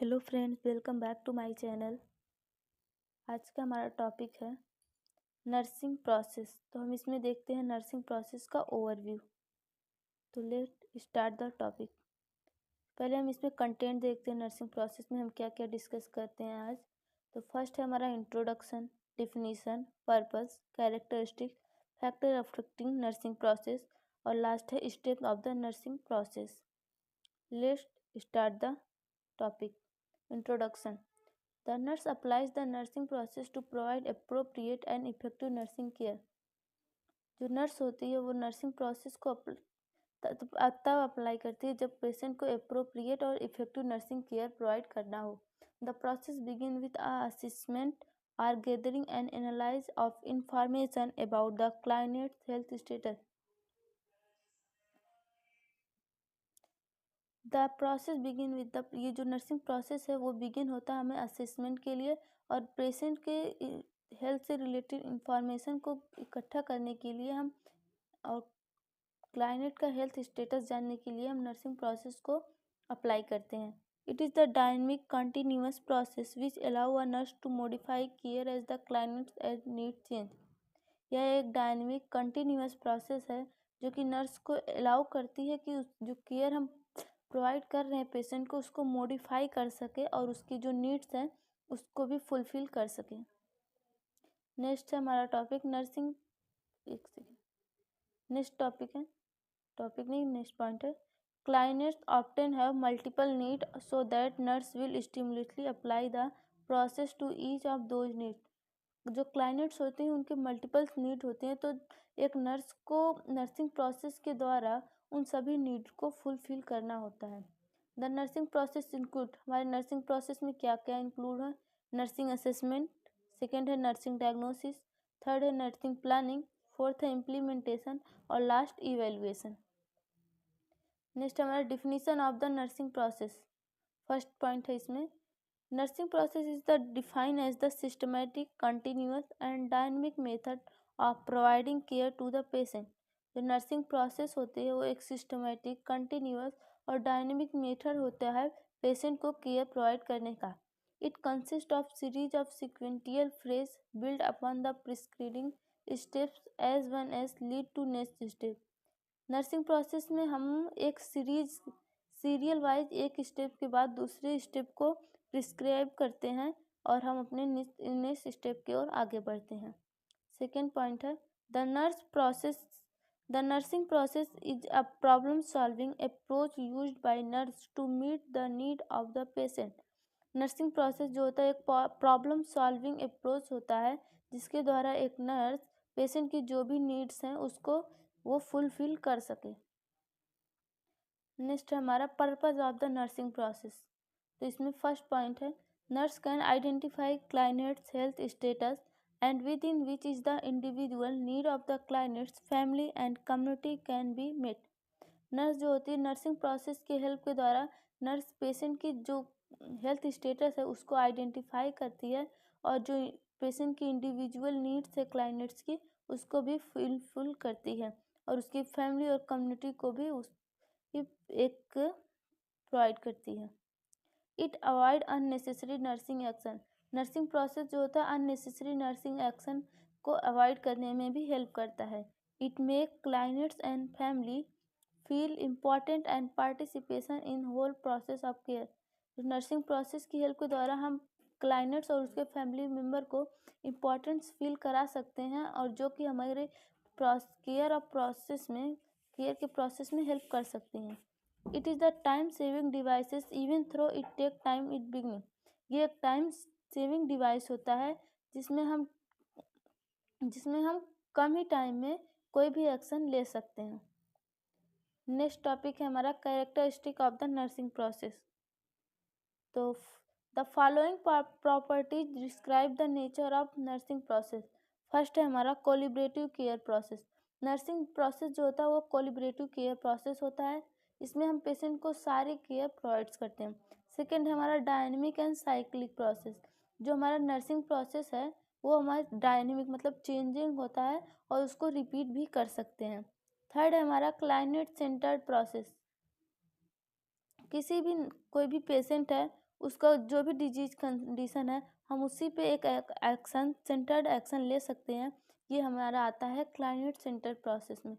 Hello friends, welcome back to my channel. आज का हमारा टॉपिक है नर्सिंग प्रोसेस। तो हम इसमें देखते हैं नर्सिंग प्रोसेस का ओवरव्यू। तो लेट स्टार्ट द टॉपिक। पहले हम इसमें कंटेंट देखते हैं। नर्सिंग प्रोसेस में हम क्या क्या डिस्कस करते हैं आज। तो फर्स्ट है हमारा introduction, definition, purpose, characteristic, factor affecting nursing process और लास्ट है step of the nursing process. Let's start the topic. Introduction. The nurse applies the nursing process to provide appropriate and effective nursing care. जो nurse होती है वो nursing process को तब apply करती है जब पेशेंट को अप्रोप्रिएट और इफेक्टिव नर्सिंग केयर प्रोवाइड करना हो। The process begin with assessment और gathering and analyse of information about the client's health status. The process begin with the, ये जो नर्सिंग प्रोसेस है वो बिगिन होता है हमें असेसमेंट के लिए और पेशेंट के हेल्थ से रिलेटेड इंफॉर्मेशन को इकट्ठा करने के लिए हम और क्लाइंट का हेल्थ स्टेटस जानने के लिए हम नर्सिंग प्रोसेस को अप्लाई करते हैं। It is the dynamic continuous process which allow a nurse to modify care as the clients as need change. यह एक डायनेमिक कंटिन्यूअस प्रोसेस है जो कि नर्स को अलाउ करती है कि जो केयर हम प्रोवाइड कर रहे हैं पेशेंट को उसको मॉडिफाई कर सके और उसकी जो नीड्स हैं उसको भी फुलफिल कर सके। नेक्स्ट है हमारा टॉपिक नर्सिंग। एक सेकेंड, नेक्स्ट टॉपिक नहीं, नेक्स्ट पॉइंट है clients often have multiple need so that nurse will simultaneously apply the process to each of those need. जो क्लाइंट्स होते हैं उनके मल्टीपल्स नीड होते हैं तो एक नर्स को नर्सिंग प्रोसेस के द्वारा उन सभी नीड को फुलफिल करना होता है। द नर्सिंग प्रोसेस इंक्लूड, हमारे नर्सिंग प्रोसेस में क्या क्या इंक्लूड है। नर्सिंग असेसमेंट, सेकेंड है नर्सिंग डायग्नोसिस, थर्ड है नर्सिंग प्लानिंग, फोर्थ है इम्प्लीमेंटेशन और लास्ट इवेल्युएशन। नेक्स्ट हमारा definition of the nursing process. First point है इसमें nursing process is the define as the systematic continuous and dynamic method of providing care to the patient. जो nursing process होती है वो एक systematic, continuous और dynamic method होता है पेशेंट को केयर प्रोवाइड करने का। It consist of series of sequential phrase build upon the prescribing steps as one as lead to next step. Nursing process में हम एक सीरियल वाइज एक स्टेप के बाद दूसरे स्टेप को प्रिस्क्राइब करते हैं और हम अपने नेक्स्ट स्टेप की ओर आगे बढ़ते हैं। सेकेंड पॉइंट है the nursing process is a problem solving approach used by nurse to meet the need of the patient. Nursing process जो होता है एक प्रॉब्लम सॉल्विंग अप्रोच होता है जिसके द्वारा एक नर्स पेशेंट की जो भी नीड्स हैं उसको वो फुलफिल कर सके। नेक्स्ट है हमारा purpose of the nursing process. तो इसमें फर्स्ट पॉइंट है nurse can identify clients health status and within which is the individual need of the clients family and community can be met. Nurse जो होती है nursing process की help के द्वारा nurse patient की जो health status है उसको आइडेंटिफाई करती है और जो पेशेंट की इंडिविजुअल नीड्स है क्लाइंट्स की उसको भी फुलफिल करती है और उसकी फैमिली और कम्युनिटी को भी उस एक प्रोवाइड करती है। It avoid unnecessary nursing action. Nursing process जो होता है अननेसेसरी नर्सिंग एक्शन को अवॉइड करने में भी हेल्प करता है। It make clients and family feel important and participation in whole process of care. Nursing process की हेल्प के द्वारा हम क्लाइंट्स और उसके फैमिली मेम्बर को इम्पोर्टेंस फील करा सकते हैं और जो कि हमारे केयर के प्रोसेस में हेल्प कर सकते हैं। It is the time saving devices even through it take time it beginning. ये एक टाइम सेविंग डिवाइस होता है जिसमें हम कम ही टाइम में कोई भी एक्शन ले सकते हैं। नेक्स्ट टॉपिक है हमारा characteristic of the nursing process. तो the following properties describe the nature of nursing process. First है हमारा collaborative care process. Nursing process जो होता है वो कोलिब्रेटिव केयर प्रोसेस होता है। इसमें हम पेशेंट को सारी केयर प्रोवाइड्स करते हैं। सेकेंड है हमारा डायनेमिक एंड साइक्लिक प्रोसेस। जो हमारा नर्सिंग प्रोसेस है वो हमारा डायनेमिक मतलब चेंजिंग होता है और उसको रिपीट भी कर सकते हैं। थर्ड है हमारा क्लाइंट सेंटर्ड प्रोसेस। कोई भी पेशेंट है उसका जो भी डिजीज कंडीशन है हम उसी पे एक एक्शन सेंटर्ड एक्शन ले सकते हैं। ये हमारा आता है क्लाइंट सेंटर प्रोसेस में।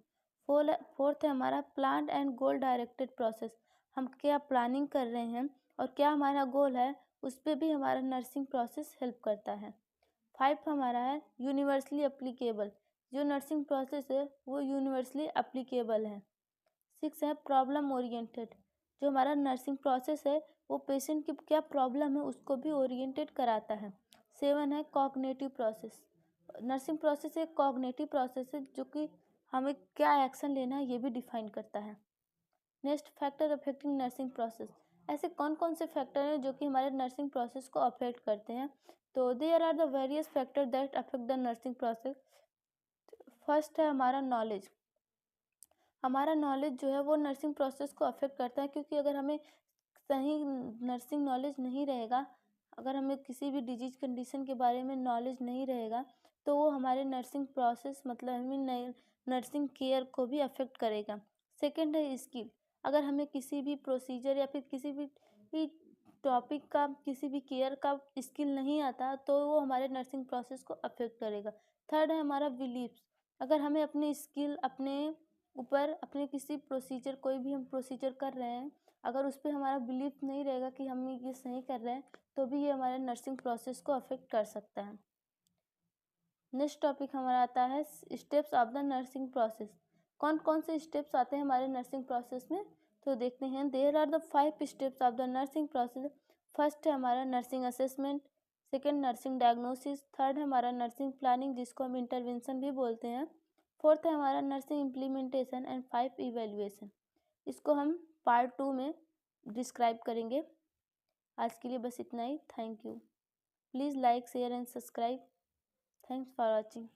फोर्थ है हमारा plan and goal directed process. हम क्या प्लानिंग कर रहे हैं और क्या हमारा गोल है उस पर भी हमारा नर्सिंग प्रोसेस हेल्प करता है। 5 हमारा है यूनिवर्सली एप्लीकेबल। जो नर्सिंग प्रोसेस है वो यूनिवर्सली एप्लीकेबल है। 6 है प्रॉब्लम ओरिएंटेड। जो हमारा नर्सिंग प्रोसेस है वो पेशेंट की क्या प्रॉब्लम है उसको भी ओरिएंटेड कराता है। 7 है कॉग्निटिव प्रोसेस। नर्सिंग प्रोसेस एक कॉग्निटिव प्रोसेस है जो कि हमें क्या एक्शन लेना है ये भी डिफाइन करता है। Next factor affecting nursing process. ऐसे कौन कौन से फैक्टर हैं जो कि हमारे नर्सिंग प्रोसेस को अफेक्ट करते हैं? तो there are the various factor that affect the nursing process. First है हमारा नॉलेज। हमारा नॉलेज जो है वो नर्सिंग प्रोसेस को अफेक्ट करता है, क्योंकि अगर हमें सही नर्सिंग नॉलेज नहीं रहेगा, अगर हमें किसी भी डिजीज कंडीशन के बारे में नॉलेज नहीं रहेगा तो वो हमारे नर्सिंग प्रोसेस मतलब हमें नर्सिंग केयर को भी अफेक्ट करेगा। सेकंड है स्किल। अगर हमें किसी भी प्रोसीजर या फिर किसी भी टॉपिक का किसी भी केयर का स्किल नहीं आता तो वो हमारे नर्सिंग प्रोसेस को अफेक्ट करेगा। थर्ड है हमारा बिलीव्स। अगर हमें अपनी स्किल अपने ऊपर अपने किसी प्रोसीजर कोई भी हम प्रोसीजर कर रहे हैं अगर उस पर हमारा बिलीफ नहीं रहेगा कि हम ये सही कर रहे हैं तो भी ये हमारे नर्सिंग प्रोसेस को अफेक्ट कर सकता है। नेक्स्ट टॉपिक हमारा आता है steps of the nursing process. कौन कौन से स्टेप्स आते हैं हमारे नर्सिंग प्रोसेस में, तो देखते हैं। There are the 5 steps of the nursing process. First है हमारा nursing assessment, second nursing diagnosis, third है हमारा नर्सिंग प्लानिंग जिसको हम इंटरवेंशन भी बोलते हैं, फोर्थ है हमारा नर्सिंग इम्प्लीमेंटेशन एंड 5 इवेल्युएशन। इसको हम पार्ट 2 में डिस्क्राइब करेंगे। आज के लिए बस इतना ही। Thank you. Please like share and subscribe. Thanks for watching.